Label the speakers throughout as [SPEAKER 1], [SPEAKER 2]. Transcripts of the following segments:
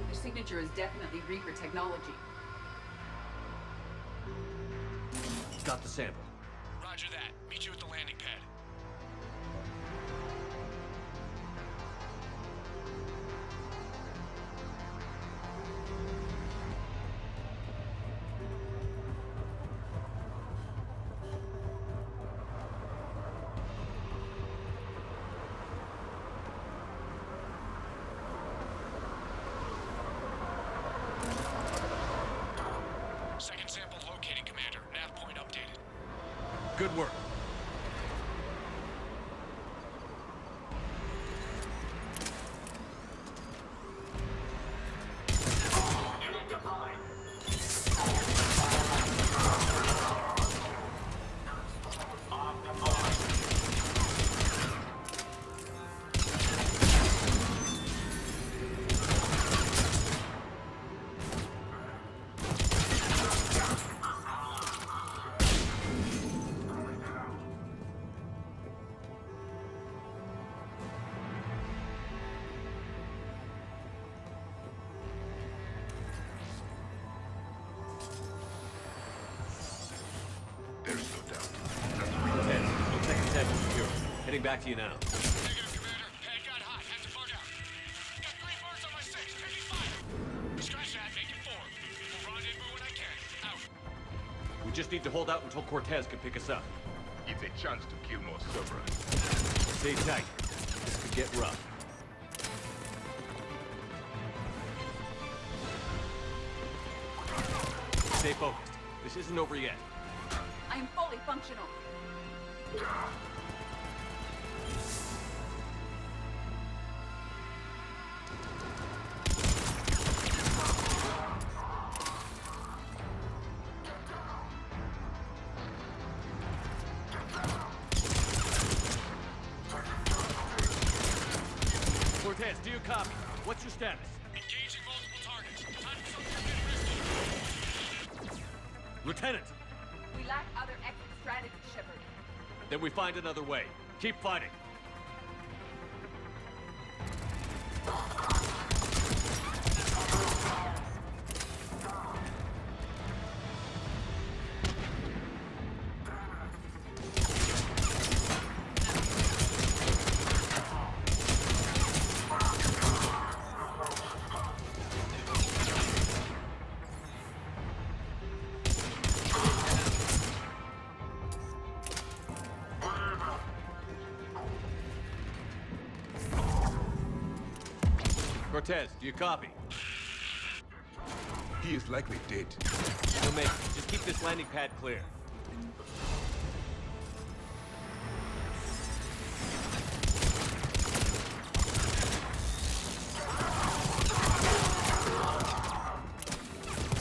[SPEAKER 1] Their signature is definitely Reaper technology.
[SPEAKER 2] Got the sample.
[SPEAKER 3] Roger that. Meet you at the landing pad. Second sample located, Commander. Nav point updated.
[SPEAKER 2] Good work. Heading back to you now.
[SPEAKER 3] Negative, Commander. Pad got hot. Had to bug out. Got 3 birds on my 6. Taking fire. Scratch that. Make it 4. We'll rendezvous when I can. Out.
[SPEAKER 2] We just need to hold out until Cortez can pick us up.
[SPEAKER 4] It's a chance to kill more Cerberus.
[SPEAKER 2] Stay tight. This could get rough. Stay focused. This isn't over yet.
[SPEAKER 1] I am fully functional.
[SPEAKER 2] Cortez, do you copy? What's your status?
[SPEAKER 3] Engaging multiple targets. Time for something a bit risky.
[SPEAKER 2] Lieutenant!
[SPEAKER 1] We lack other exit strategies, Shepard.
[SPEAKER 2] Then we find another way. Keep fighting. Cortez, do you copy?
[SPEAKER 4] He is likely dead.
[SPEAKER 2] We'll make it. Just keep this landing pad clear.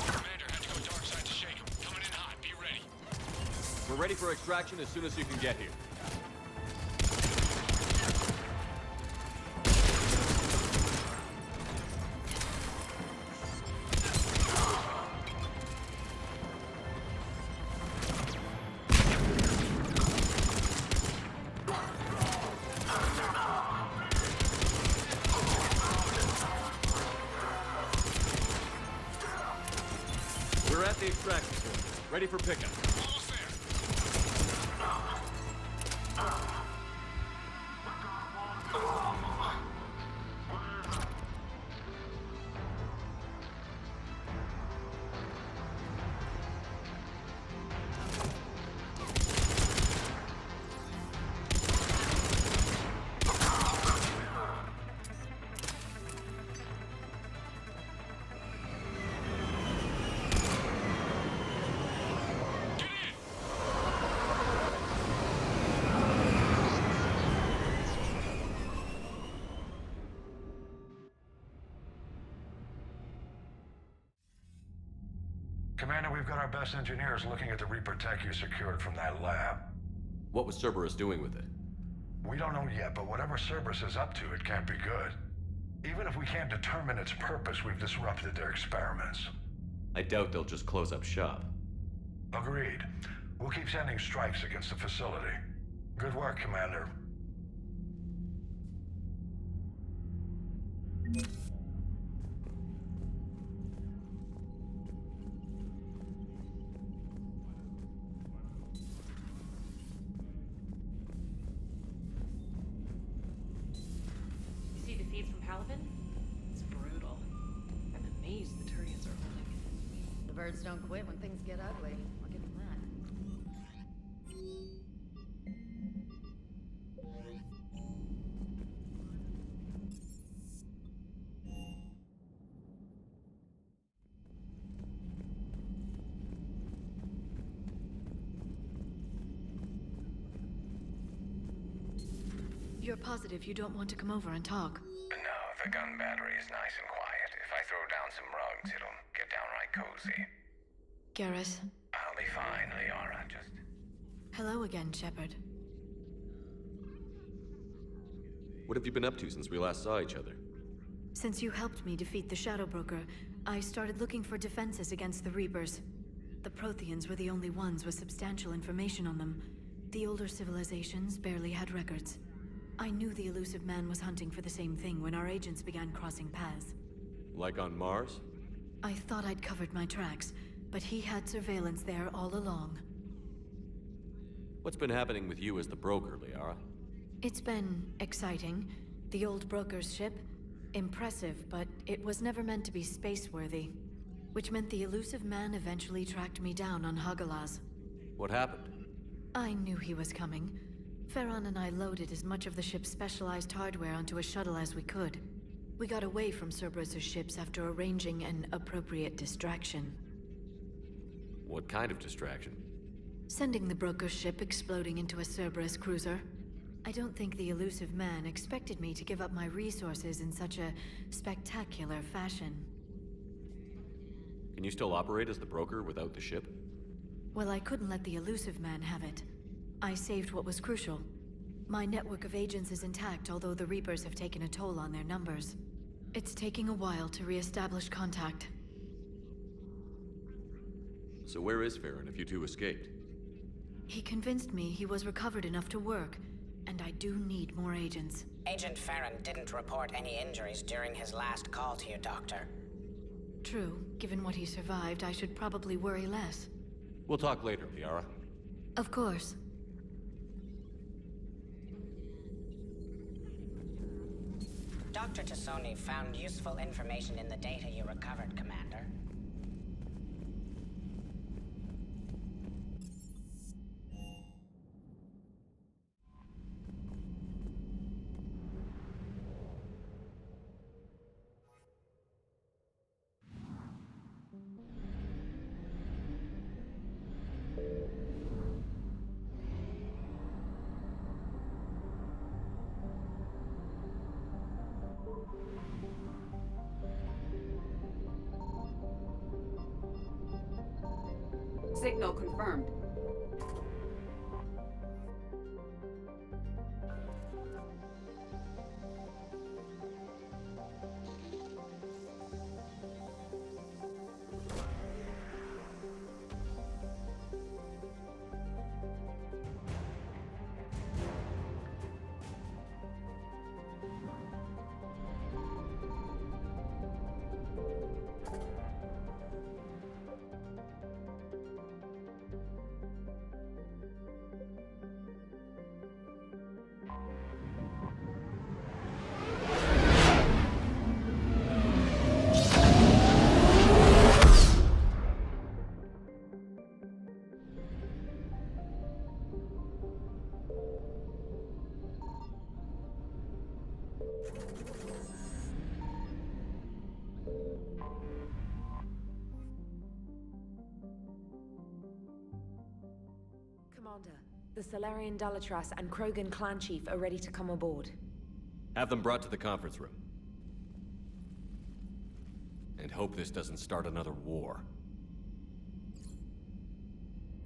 [SPEAKER 3] Commander had to go dark side to shake him. Coming in hot. Be ready.
[SPEAKER 2] We're ready for extraction as soon as you can get here. We're at the extraction point. Ready for pickup.
[SPEAKER 3] Almost there.
[SPEAKER 5] Commander, we've got our best engineers looking at the Reaper tech you secured from that lab.
[SPEAKER 2] What was Cerberus doing with it?
[SPEAKER 5] We don't know yet, but whatever Cerberus is up to, it can't be good. Even if we can't determine its purpose, we've disrupted their experiments.
[SPEAKER 2] I doubt they'll just close up shop.
[SPEAKER 5] Agreed. We'll keep sending strikes against the facility. Good work, Commander.
[SPEAKER 6] You see the feed from Palaven? It's brutal. I'm amazed the Turians are holding.
[SPEAKER 7] The birds don't quit when things get ugly. I'll give them that.
[SPEAKER 8] You're positive you don't want to come over and talk?
[SPEAKER 9] No, the gun battery is nice and quiet. If I throw down some rugs, it'll get downright cozy.
[SPEAKER 8] Garrus.
[SPEAKER 9] I'll be fine, Liara. Just...
[SPEAKER 8] Hello again, Shepard.
[SPEAKER 2] What have you been up to since we last saw each other?
[SPEAKER 8] Since you helped me defeat the Shadow Broker, I started looking for defenses against the Reapers. The Protheans were the only ones with substantial information on them. The older civilizations barely had records. I knew the Illusive Man was hunting for the same thing when our agents began crossing paths.
[SPEAKER 2] Like on Mars?
[SPEAKER 8] I thought I'd covered my tracks, but he had surveillance there all along.
[SPEAKER 2] What's been happening with you as the broker, Liara?
[SPEAKER 8] It's been exciting. The old broker's ship, impressive, but it was never meant to be space-worthy. Which meant the Illusive Man eventually tracked me down on Hagalaz.
[SPEAKER 2] What happened?
[SPEAKER 8] I knew he was coming. Farron and I loaded as much of the ship's specialized hardware onto a shuttle as we could. We got away from Cerberus's ships after arranging an appropriate distraction.
[SPEAKER 2] What kind of distraction?
[SPEAKER 8] Sending the broker's ship exploding into a Cerberus cruiser. I don't think the Illusive Man expected me to give up my resources in such a spectacular fashion.
[SPEAKER 2] Can you still operate as the broker without the ship?
[SPEAKER 8] Well, I couldn't let the Illusive Man have it. I saved what was crucial. My network of agents is intact, although the Reapers have taken a toll on their numbers. It's taking a while to re-establish contact.
[SPEAKER 2] So where is Farron if you two escaped?
[SPEAKER 8] He convinced me he was recovered enough to work, and I do need more agents.
[SPEAKER 10] Agent Farron didn't report any injuries during his last call to you, Doctor.
[SPEAKER 8] True. Given what he survived, I should probably worry less.
[SPEAKER 2] We'll talk later, Liara.
[SPEAKER 8] Of course.
[SPEAKER 10] Dr. Tassoni found useful information in the data you recovered, Commander.
[SPEAKER 1] Signal confirmed.
[SPEAKER 6] Commander, the Salarian Dalatras and Krogan clan chief are ready to come aboard.
[SPEAKER 2] Have them brought to the conference room. And hope this doesn't start another war.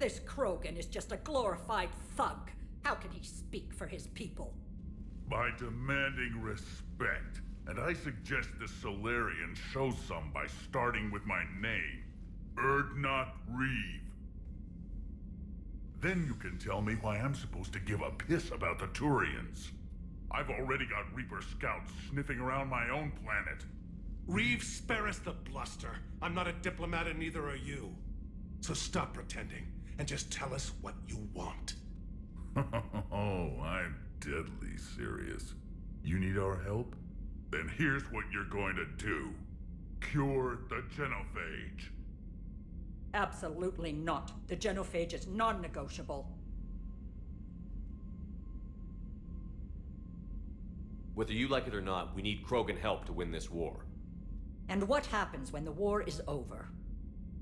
[SPEAKER 11] This Krogan is just a glorified thug. How can he speak for his people?
[SPEAKER 12] By demanding respect. And I suggest the Solarian show some by starting with my name. Urdnot Reeve. Then you can tell me why I'm supposed to give a piss about the Turians. I've already got Reaper scouts sniffing around my own planet.
[SPEAKER 13] Reeve, spare us the bluster. I'm not a diplomat and neither are you. So stop pretending and just tell us what you want.
[SPEAKER 12] Oh, I'm deadly serious. You need our help? Then here's what you're going to do. Cure the genophage.
[SPEAKER 11] Absolutely not. The genophage is non-negotiable.
[SPEAKER 2] Whether you like it or not, we need Krogan help to win this war.
[SPEAKER 11] And what happens when the war is over?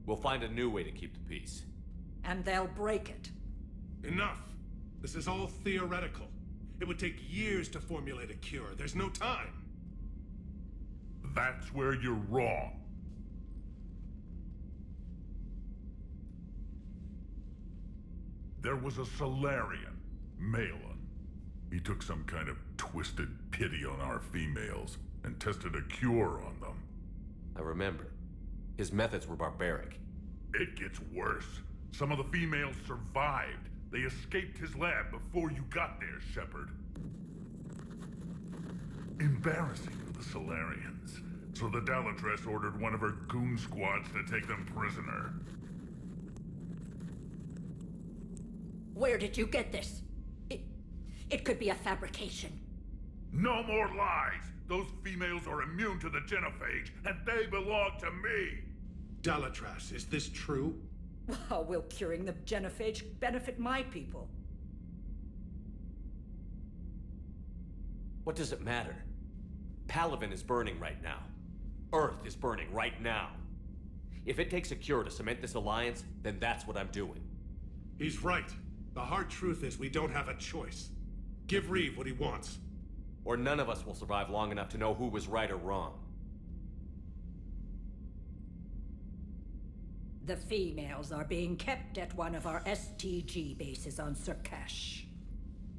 [SPEAKER 2] We'll find a new way to keep the peace.
[SPEAKER 11] And they'll break it.
[SPEAKER 13] Enough! This is all theoretical. It would take years to formulate a cure. There's no time.
[SPEAKER 12] That's where you're wrong. There was a Solarian, Malin. He took some kind of twisted pity on our females and tested a cure on them.
[SPEAKER 2] I remember. His methods were barbaric.
[SPEAKER 12] It gets worse. Some of the females survived. They escaped his lab before you got there, Shepard. Embarrassing for the Solarians. So the Dalatress ordered one of her goon squads to take them prisoner.
[SPEAKER 11] Where did you get this? It could be a fabrication.
[SPEAKER 12] No more lies! Those females are immune to the genophage, and they belong to me!
[SPEAKER 13] Dalatrass, is this true?
[SPEAKER 11] How will curing the genophage benefit my people?
[SPEAKER 2] What does it matter? Palaven is burning right now. Earth is burning right now. If it takes a cure to cement this alliance, then that's what I'm doing.
[SPEAKER 13] He's right. The hard truth is we don't have a choice. Give Reeve what he wants.
[SPEAKER 2] Or none of us will survive long enough to know who was right or wrong.
[SPEAKER 11] The females are being kept at one of our STG bases on Surkash.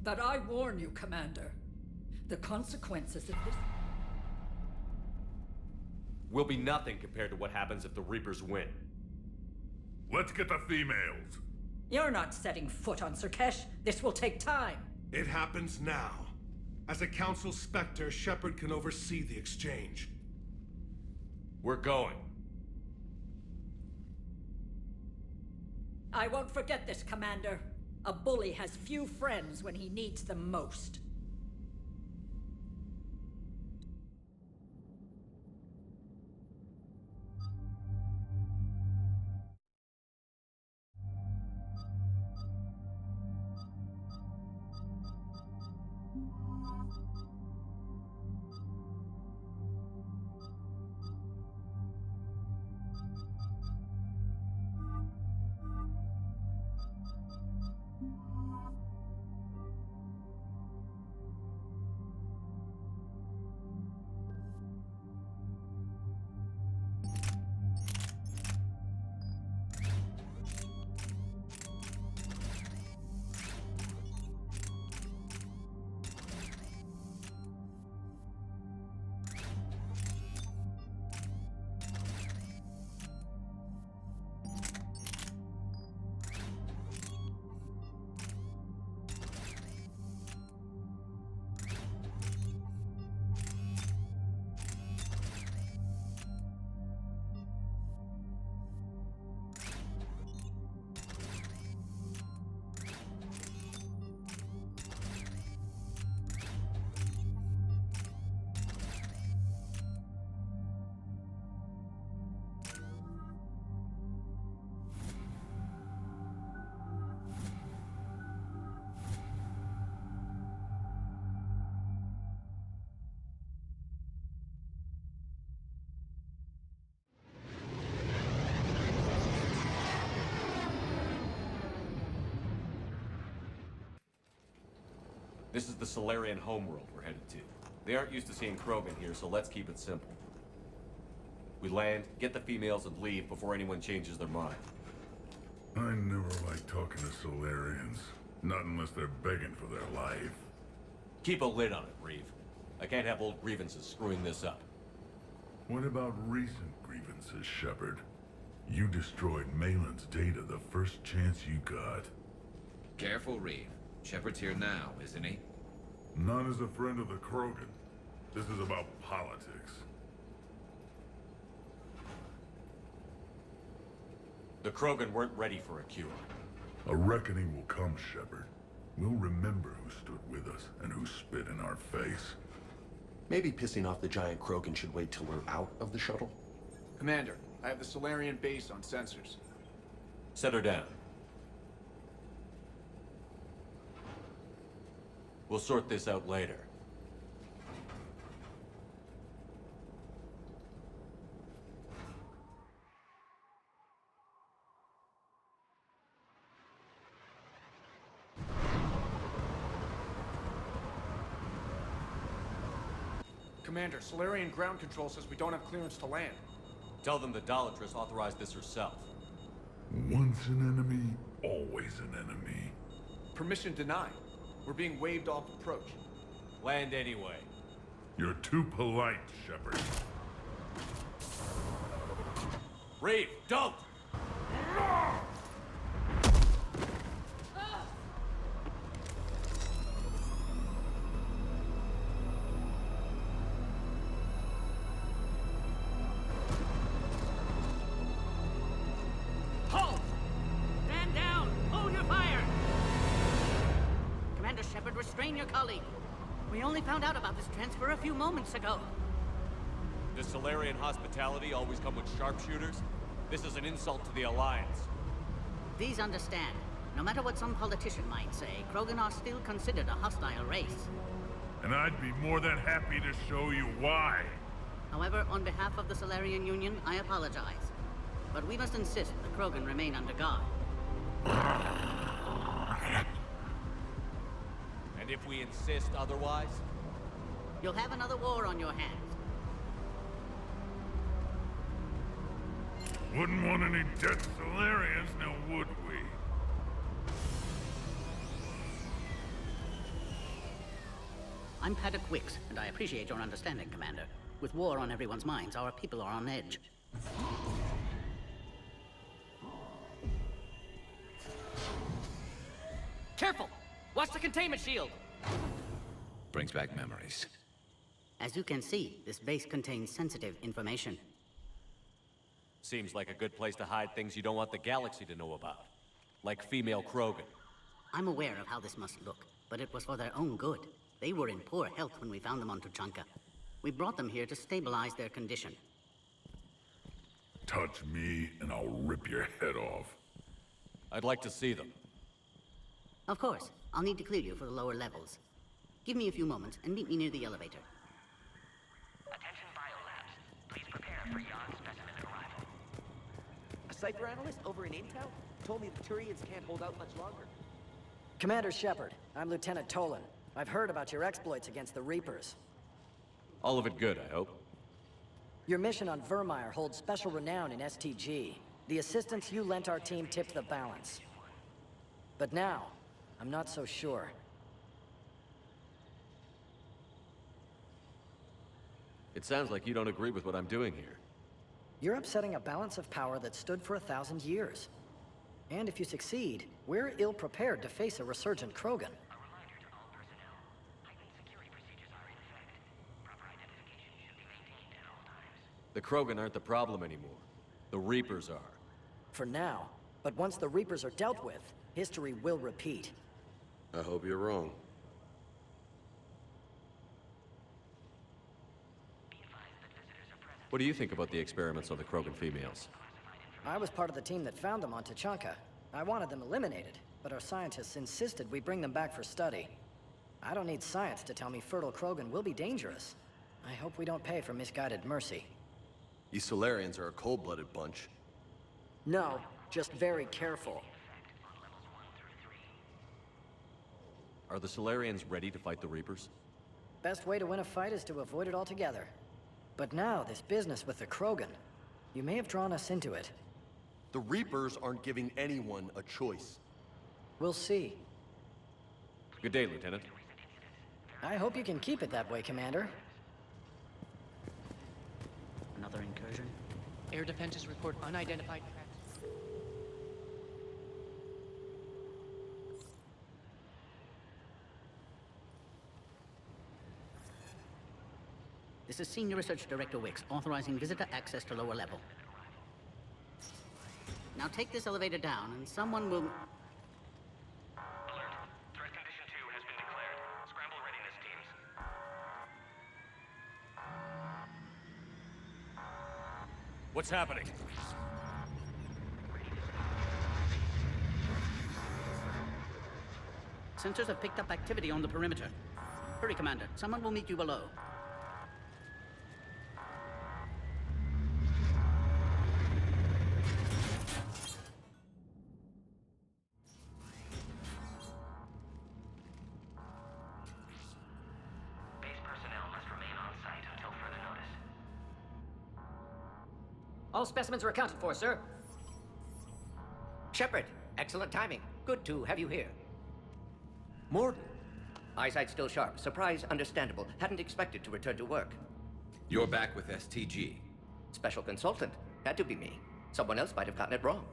[SPEAKER 11] But I warn you, Commander. The consequences of this
[SPEAKER 2] will be nothing compared to what happens if the Reapers win.
[SPEAKER 12] Let's get the females.
[SPEAKER 11] You're not setting foot on Surkash. This will take time.
[SPEAKER 13] It happens now. As a Council Spectre, Shepard can oversee the exchange.
[SPEAKER 2] We're going.
[SPEAKER 11] I won't forget this, Commander. A bully has few friends when he needs them most.
[SPEAKER 2] This is the Solarian homeworld we're headed to. They aren't used to seeing Krogan here, so let's keep it simple. We land, get the females, and leave before anyone changes their mind.
[SPEAKER 12] I never like talking to Solarians. Not unless they're begging for their life.
[SPEAKER 2] Keep a lid on it, Reeve. I can't have old grievances screwing this up.
[SPEAKER 12] What about recent grievances, Shepard? You destroyed Malin's data the first chance you got.
[SPEAKER 14] Careful, Reeve. Shepard's here now, isn't he?
[SPEAKER 12] Not as a friend of the Krogan. This is about politics.
[SPEAKER 2] The Krogan weren't ready for a cure.
[SPEAKER 12] A reckoning will come, Shepard. We'll remember who stood with us and who spit in our face.
[SPEAKER 15] Maybe pissing off the giant Krogan should wait till we're out of the shuttle?
[SPEAKER 16] Commander, I have the Solarian base on sensors.
[SPEAKER 2] Set her down. We'll sort this out later.
[SPEAKER 16] Commander, Solarian ground control says we don't have clearance to land.
[SPEAKER 2] Tell them the Dolatress authorized this herself.
[SPEAKER 12] Once an enemy, always an enemy.
[SPEAKER 16] Permission denied. We're being waved off approach.
[SPEAKER 2] Land anyway.
[SPEAKER 12] You're too polite, Shepard.
[SPEAKER 2] Reeve, don't!
[SPEAKER 17] Halt! Stand down! Hold your fire! Commander Shepard, restrain your colleague. We only found out about this transfer a few moments ago.
[SPEAKER 2] Does Solarian hospitality always come with sharpshooters? This is an insult to the Alliance.
[SPEAKER 17] Please understand, no matter what some politician might say, Krogan are still considered a hostile race.
[SPEAKER 12] And I'd be more than happy to show you why.
[SPEAKER 17] However, on behalf of the Solarian Union, I apologize. But we must insist the Krogan remain under guard.
[SPEAKER 2] And if we insist otherwise?
[SPEAKER 17] You'll have another war on your hands.
[SPEAKER 12] Wouldn't want any dead Solarians, now would we?
[SPEAKER 17] I'm Paddock Wicks, and I appreciate your understanding, Commander. With war on everyone's minds, our people are on edge. Careful! Watch the containment shield!
[SPEAKER 14] Brings back memories.
[SPEAKER 17] As you can see, this base contains sensitive information.
[SPEAKER 2] Seems like a good place to hide things you don't want the galaxy to know about. Like female Krogan.
[SPEAKER 17] I'm aware of how this must look, but it was for their own good. They were in poor health when we found them on Tuchanka. We brought them here to stabilize their condition.
[SPEAKER 12] Touch me, and I'll rip your head off.
[SPEAKER 2] I'd like to see them.
[SPEAKER 17] Of course. I'll need to clear you for the lower levels. Give me a few moments and meet me near the elevator.
[SPEAKER 18] Attention biolabs. Please prepare for Yon specimen arrival.
[SPEAKER 19] A Cypher analyst over in Intel told me the Turians can't hold out much longer.
[SPEAKER 20] Commander Shepard, I'm Lieutenant Tolan. I've heard about your exploits against the Reapers.
[SPEAKER 2] All of it good, I hope.
[SPEAKER 20] Your mission on Vermeer holds special renown in STG. The assistance you lent our team tipped the balance. But now, I'm not so sure.
[SPEAKER 2] It sounds like you don't agree with what I'm doing here.
[SPEAKER 20] You're upsetting a balance of power that stood for 1,000 years. And if you succeed, we're ill-prepared to face a resurgent Krogan.
[SPEAKER 2] The Krogan aren't the problem anymore. The Reapers are.
[SPEAKER 20] For now. But once the Reapers are dealt with, history will repeat.
[SPEAKER 15] I hope you're wrong.
[SPEAKER 2] What do you think about the experiments on the Krogan females?
[SPEAKER 20] I was part of the team that found them on Tuchanka. I wanted them eliminated, but our scientists insisted we bring them back for study. I don't need science to tell me fertile Krogan will be dangerous. I hope we don't pay for misguided mercy.
[SPEAKER 15] You Solarians are a cold-blooded bunch.
[SPEAKER 20] No, just very careful.
[SPEAKER 2] Are the Solarians ready to fight the Reapers?
[SPEAKER 20] Best way to win a fight is to avoid it altogether. But now, this business with the Krogan, you may have drawn us into it.
[SPEAKER 15] The Reapers aren't giving anyone a choice.
[SPEAKER 20] We'll see.
[SPEAKER 2] Good day, Lieutenant.
[SPEAKER 20] I hope you can keep it that way, Commander.
[SPEAKER 17] Another incursion?
[SPEAKER 19] Air defenses report unidentified.
[SPEAKER 17] This is Senior Research Director Wicks, authorizing visitor access to lower level. Now take this elevator down, and someone will...
[SPEAKER 18] Alert. Threat condition 2 has been declared. Scramble readiness teams.
[SPEAKER 2] What's happening?
[SPEAKER 17] Sensors have picked up activity on the perimeter. Hurry, Commander. Someone will meet you below.
[SPEAKER 18] Base personnel must remain on site until further notice.
[SPEAKER 19] All specimens are accounted for, sir. Shepard, excellent timing. Good to have you here.
[SPEAKER 2] Morton.
[SPEAKER 19] Eyesight still sharp. Surprise understandable. Hadn't expected to return to work.
[SPEAKER 14] You're back with STG.
[SPEAKER 19] Special consultant. Had to be me. Someone else might have gotten it wrong.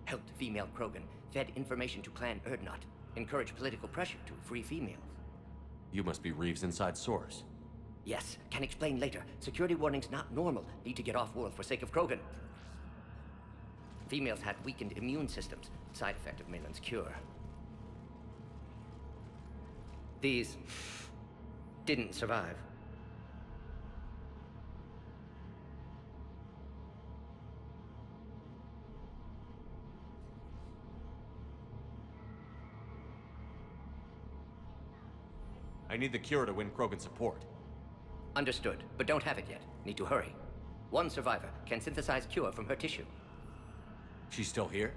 [SPEAKER 19] Helped female Krogan. Fed information to Clan Erdnot. Encouraged political pressure to free females.
[SPEAKER 2] You must be Reeves' inside source.
[SPEAKER 19] Yes, can explain later. Security warnings not normal. Need to get off-world for sake of Krogan. Females had weakened immune systems. Side effect of Malin's cure. These didn't survive.
[SPEAKER 2] I need the cure to win Krogan support.
[SPEAKER 19] Understood, but don't have it yet. Need to hurry. One survivor can synthesize cure from her tissue.
[SPEAKER 2] She's still here?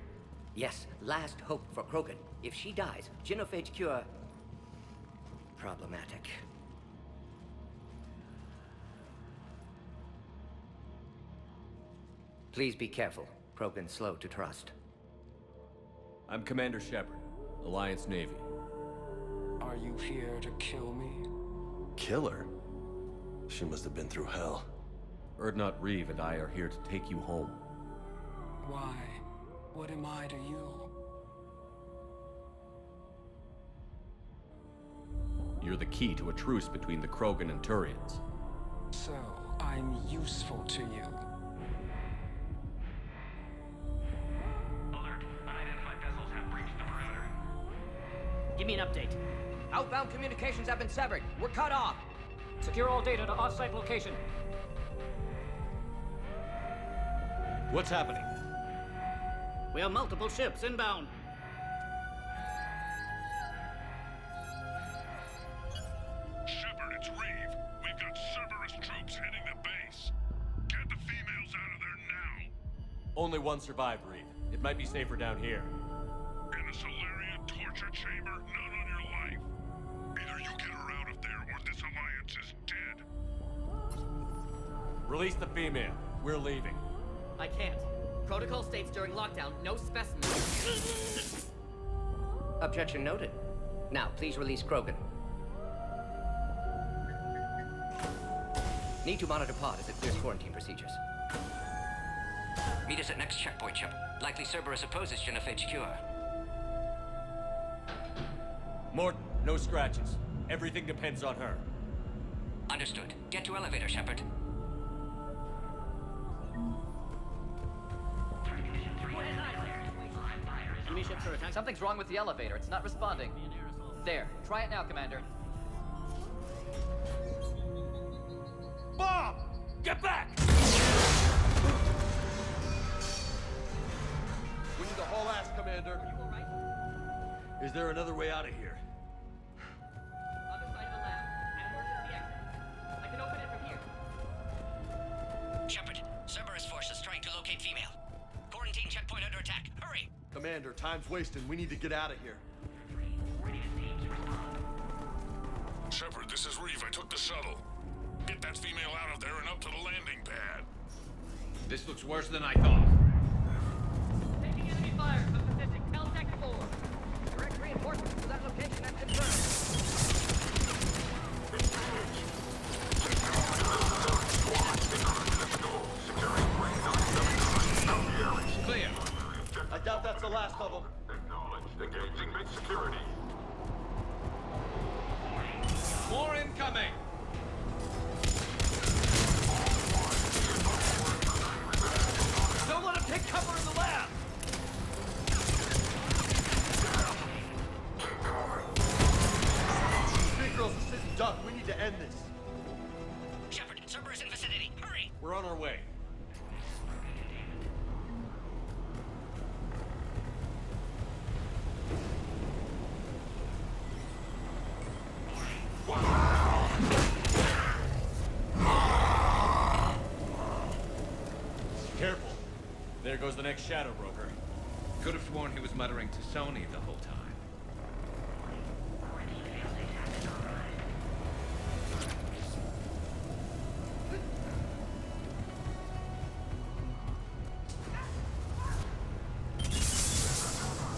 [SPEAKER 19] Yes, last hope for Krogan. If she dies, genophage cure... problematic. Please be careful. Krogan's slow to trust.
[SPEAKER 2] I'm Commander Shepard, Alliance Navy.
[SPEAKER 21] Are you here to kill me?
[SPEAKER 15] Kill her? She must have been through hell.
[SPEAKER 2] Erdnot Reeve and I are here to take you home.
[SPEAKER 21] Why? What am I to you?
[SPEAKER 2] You're the key to a truce between the Krogan and Turians.
[SPEAKER 21] So, I'm useful to you.
[SPEAKER 18] Alert. Unidentified vessels have breached the perimeter.
[SPEAKER 19] Give me an update. Outbound communications have been severed. We're cut off.
[SPEAKER 21] Secure all data to off-site location.
[SPEAKER 2] What's happening?
[SPEAKER 17] We have multiple ships inbound.
[SPEAKER 12] Shepard, it's Reeve. We've got Cerberus troops hitting the base. Get the females out of there now.
[SPEAKER 2] Only one survived, Reeve. It might be safer down here.
[SPEAKER 12] In a Solarian torture chamber, none on your life. Either you get her out of there or this alliance is dead.
[SPEAKER 2] Release the female. We're leaving.
[SPEAKER 19] I can't. Protocol states during lockdown, no specimens. Objection noted. Now, please release Krogan. Need to monitor pod as it clears quarantine procedures. Meet us at next checkpoint, Shep. Likely Cerberus opposes genophage cure.
[SPEAKER 2] Morton, no scratches. Everything depends on her.
[SPEAKER 19] Understood. Get to elevator, Shepard.
[SPEAKER 17] Enemy ships are attacking.
[SPEAKER 19] Something's wrong with the elevator. It's not responding. There. Try it now, Commander.
[SPEAKER 2] Bob! Get back!
[SPEAKER 15] We need the whole ass, Commander. Is there another way out of here?
[SPEAKER 19] Other side of the lab. An emergency exit. I can open it from here. Shepard, Cerberus forces trying to locate female. Quarantine checkpoint under attack. Hurry!
[SPEAKER 15] Commander, time's wasting. We need to get out of here.
[SPEAKER 12] Shepard, this is Reeve. I took the shuttle. get that female out of there and up to the landing pad.
[SPEAKER 14] This looks worse than I thought.
[SPEAKER 19] Taking enemy fire. Come position. Tell Tech 4. Direct reinforcements to that location and confirmed.
[SPEAKER 14] Clear.
[SPEAKER 15] I doubt that's the last of them.
[SPEAKER 12] Acknowledged. Engaging mid-security.
[SPEAKER 14] More incoming.
[SPEAKER 15] Don't let him take cover in the lab! Big girl's a sitting duck. We need to end this.
[SPEAKER 10] Shepard, Cerberus in vicinity. Hurry!
[SPEAKER 2] We're on our way. Careful. There goes the next Shadow Broker.
[SPEAKER 14] Could have sworn he was muttering to Sony the whole time.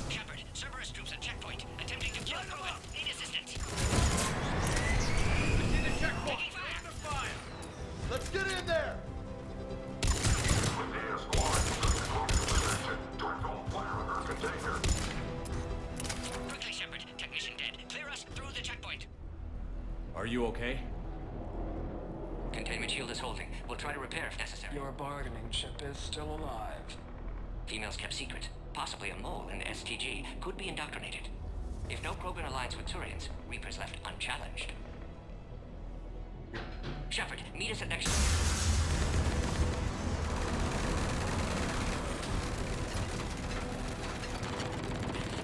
[SPEAKER 10] Shepard, Cerberus troops at checkpoint. Attempting to kill Krogan. Need assistance.
[SPEAKER 14] I see the checkpoint.
[SPEAKER 10] Taking fire.
[SPEAKER 15] Let's get in there!
[SPEAKER 10] Quickly, Shepard. Technician dead. Clear us through the checkpoint.
[SPEAKER 2] Are you okay?
[SPEAKER 18] Containment shield is holding. We'll try to repair if necessary.
[SPEAKER 21] Your bargaining chip is still alive.
[SPEAKER 18] Females kept secret. Possibly a mole in STG. Could be indoctrinated. If no Krogan aligns with Turians, Reaper's left unchallenged. Shepard, meet us at next...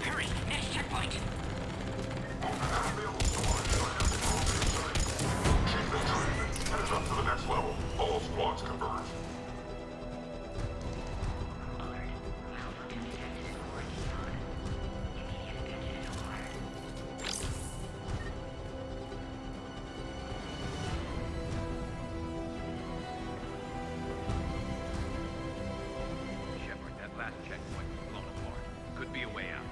[SPEAKER 18] Hurry! Next checkpoint!
[SPEAKER 12] Heads up to the next level. All squads converge.
[SPEAKER 14] Shepard, that last checkpoint was blown apart. Could be a way out.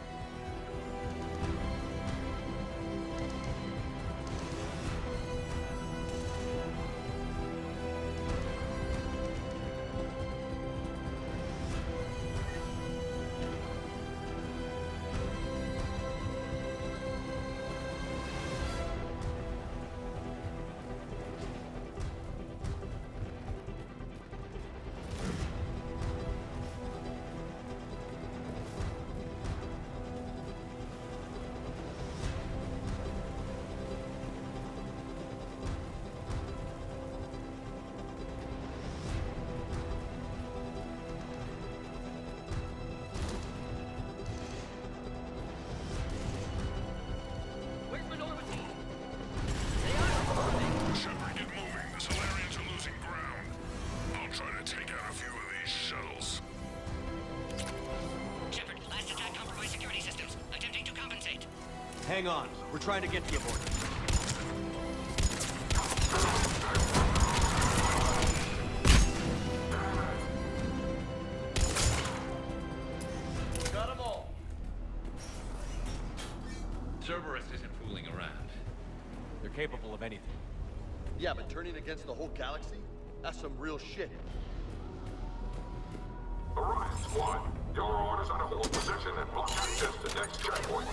[SPEAKER 19] Where's Minorva team?
[SPEAKER 12] Shepard, get moving. The Solarians are losing ground. I'll try to take out a few of these shuttles.
[SPEAKER 10] Shepard, last attack compromised security systems. Attempting to compensate.
[SPEAKER 15] Hang on. We're trying to get to you, board. Got them all.
[SPEAKER 14] Cerberus isn't fooling around.
[SPEAKER 2] They're capable of anything.
[SPEAKER 15] Yeah, but turning against the whole galaxy? That's some real shit.
[SPEAKER 12] Orion Squad, your orders are to hold position and block access to next checkpoint.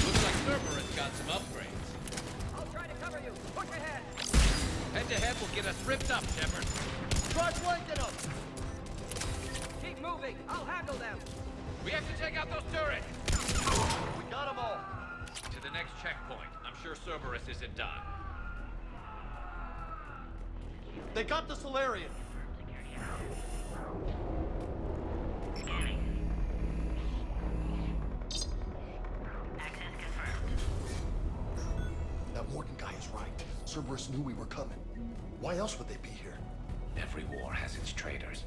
[SPEAKER 14] Looks like Cerberus got some upgrades.
[SPEAKER 19] I'll try to cover you. Push ahead.
[SPEAKER 14] Head-to-head will get us ripped up, Shepard.
[SPEAKER 15] Try flanking them!
[SPEAKER 19] Keep moving. I'll handle them.
[SPEAKER 14] We have to take out those turrets!
[SPEAKER 15] We got them all!
[SPEAKER 14] To the next checkpoint. I'm sure Cerberus isn't done.
[SPEAKER 15] They got the Solarian!
[SPEAKER 5] That Morgan guy is right. Cerberus knew we were coming. Why else would they be here?
[SPEAKER 14] Every war has its traitors.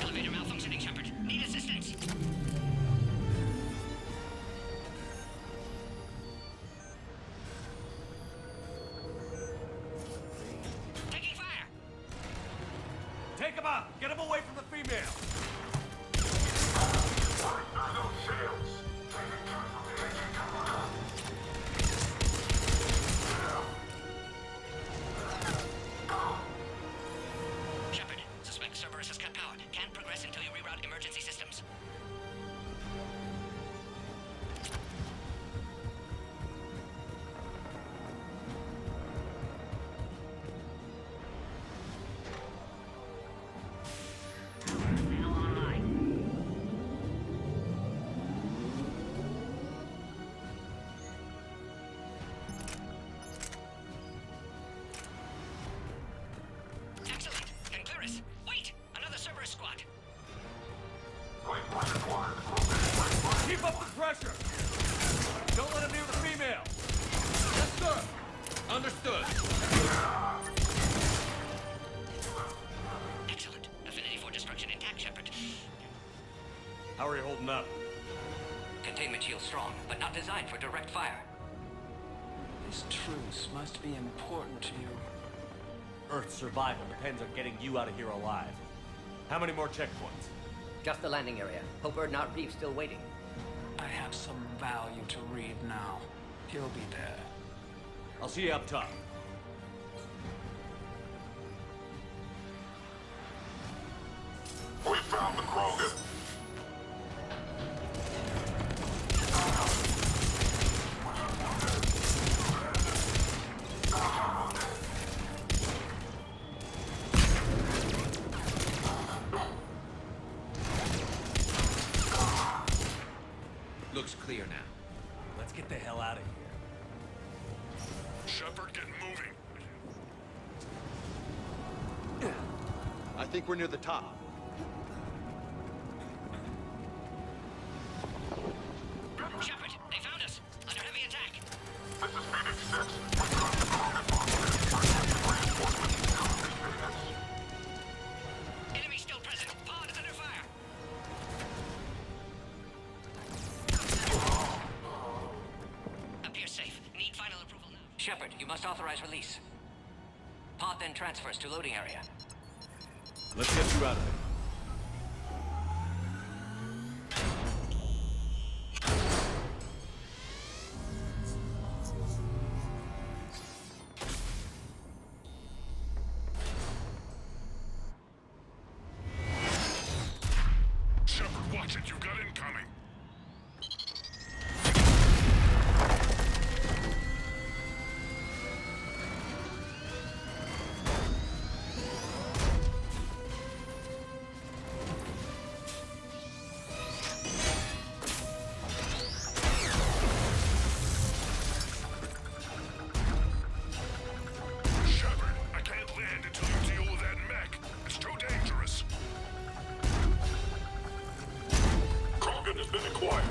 [SPEAKER 18] Elevator malfunctioning, Shepard. Need assistance. Taking fire.
[SPEAKER 2] Take him out! Get him away from the female!
[SPEAKER 18] Shepard, suspect Cerberus has cut power. Can't progress until you reroute emergency systems. Excellent. And Clearus. Wait! Another Cerberus squad.
[SPEAKER 2] Keep up the pressure! Don't let him near the female! Yes, sir! Understood.
[SPEAKER 18] Excellent. Affinity for destruction intact, Shepard.
[SPEAKER 2] How are you holding up?
[SPEAKER 18] Containment shield strong, but not designed for direct fire.
[SPEAKER 21] This truce must be important to you.
[SPEAKER 2] Earth's survival depends on getting you out of here alive. How many more checkpoints?
[SPEAKER 19] Just the landing area. Hope Urdnot Reef's still waiting.
[SPEAKER 21] I have some value to read now. He'll be there.
[SPEAKER 2] I'll see you up top.
[SPEAKER 12] We found the Krogan.
[SPEAKER 2] Looks clear now. Let's get the hell out of here.
[SPEAKER 12] Shepard, get moving.
[SPEAKER 15] I think we're near the top.
[SPEAKER 18] Shepard, they found us. Under heavy attack.
[SPEAKER 12] This is Phoenix 6.
[SPEAKER 18] Enemy still present. Pod under fire. Appears safe. Need final approval now. Shepard, you must authorize release. Pod then transfers to loading area.
[SPEAKER 2] Let's get you out of there.
[SPEAKER 12] Shepard, watch it. You got incoming. Shepard, I can't land until you deal with that mech. It's too dangerous. Krogan has been acquired.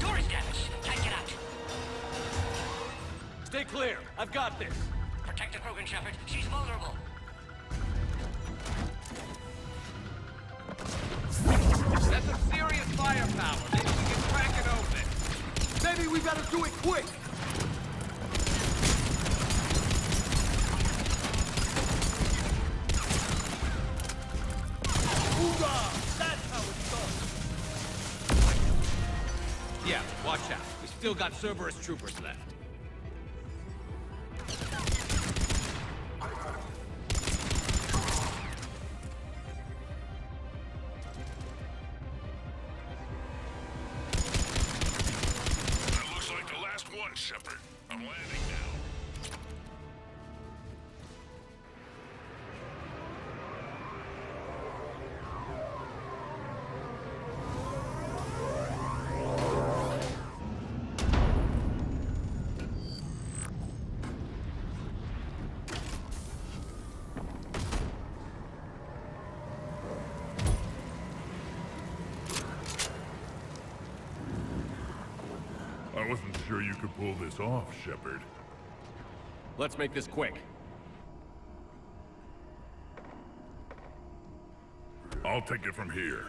[SPEAKER 18] Door is damaged. Can't get out.
[SPEAKER 2] Stay clear. I've got this.
[SPEAKER 18] Protect the Krogan, Shepard. She's vulnerable.
[SPEAKER 15] That's some serious firepower. Maybe we can crack it open. Maybe we better do it quick.
[SPEAKER 2] Hoorah! That's how it starts.
[SPEAKER 15] Yeah, watch out. We still got Cerberus troopers left.
[SPEAKER 12] That looks like the last one, Shepard. I'm landing now. sure you could pull this off, Shepard.
[SPEAKER 2] Let's make this quick.
[SPEAKER 12] I'll take it from here.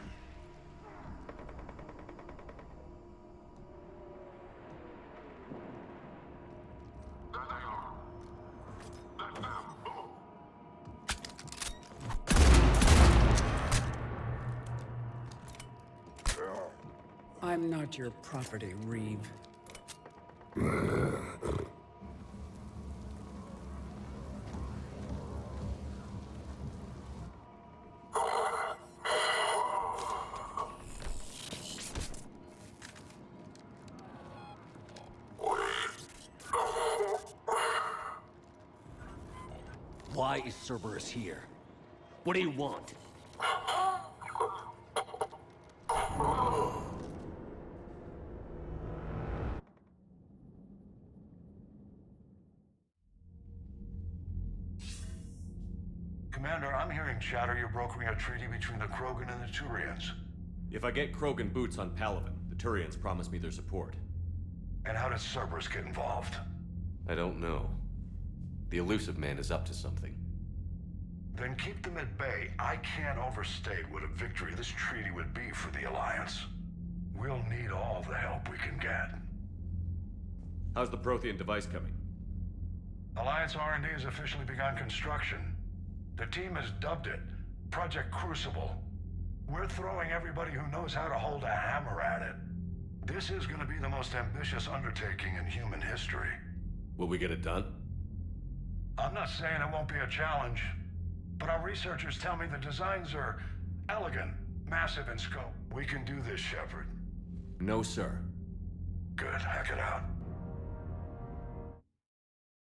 [SPEAKER 21] I'm not your property, Reeve.
[SPEAKER 2] Why is Cerberus here? What do you want?
[SPEAKER 5] Commander, I'm hearing chatter you're brokering a treaty between the Krogan and the Turians.
[SPEAKER 2] If I get Krogan boots on Palaven, the Turians promise me their support.
[SPEAKER 5] And how does Cerberus get involved?
[SPEAKER 2] I don't know. The Elusive Man is up to something.
[SPEAKER 5] Then keep them at bay. I can't overstate what a victory this treaty would be for the Alliance. We'll need all the help we can get.
[SPEAKER 2] How's the Prothean device coming?
[SPEAKER 5] Alliance R&D has officially begun construction. The team has dubbed it Project Crucible. We're throwing everybody who knows how to hold a hammer at it. This is going to be the most ambitious undertaking in human history.
[SPEAKER 2] Will we get it done?
[SPEAKER 5] I'm not saying it won't be a challenge, but our researchers tell me the designs are elegant, massive in scope. We can do this, Shepard.
[SPEAKER 2] No, sir.
[SPEAKER 5] Good. Hack it out.